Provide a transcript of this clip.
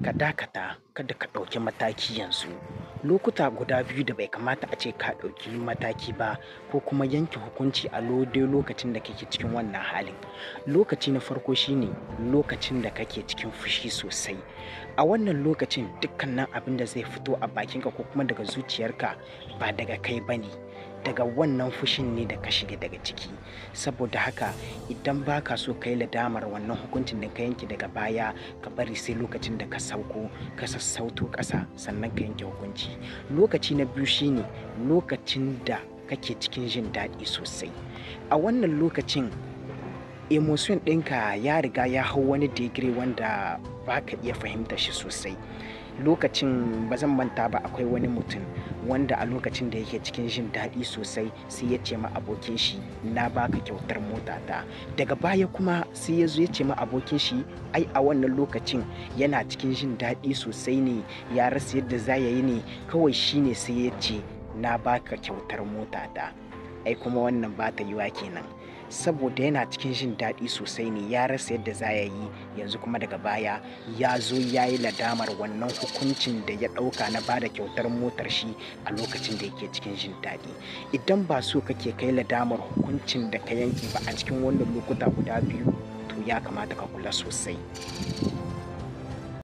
ka dakata kada ka ɗauki mataki yanzu. Lokuta guda biyu da bai kamata a ce ka ɗauki mataki ba ko kuma yanke hukunci a dai lokacin da kake cikin wannan halin. Lokaci na farko shine lokacin da kake cikin fushi sosai. A wannan lokacin dukkanin abin da zai fito a bakinka ko kuma daga zuciyarka ba daga kai ba ne, daga wannan fushin ne da ka shiga daga ciki. Saboda haka idan ba ka so ka yi ladamar wannan hukuncin da ka yanke daga baya, ka bari sai lokacin da ka sauko, ka sassauto ƙasa sannan ka yanke hukunci. Lokaci na biyu shine lokacin da kake cikin jin daɗi sosai. A wannan lokacin emotion ɗinka ya riga ya hau wani degree wanda ba ka iya fahimtar shi sosai. Lokacin ba zan manta ba, akwai wani mutum wanda a lokacin da yake cikin jin daɗi sosai sai ya ce ma abokin shi, "Na baka kyautar mota ta." Daga baya kuma sai ya zo ya ce ma abokin shi, ai a wannan lokacin yana cikin jin daɗi sosai ne, ya rasa yadda za ya yi ne, kawai shi ne sai ya ce, "Na baka kyautar mota ta." Ai kuma wannan ba ta yiwa kenan. Saboda yana cikin jin daɗi sosai ne, ya rasa yadda za ya yi, yanzu kuma daga baya ya zo ya yi ladamar wannan hukuncin da ya ɗauka na ba da kyautar motar shi a lokacin da yake cikin jin daɗi. Idan ba so kake kai ladamar hukuncin da ka yanke ba a cikin wannan lokuta guda biyu, to ya kamata ka kula sosai.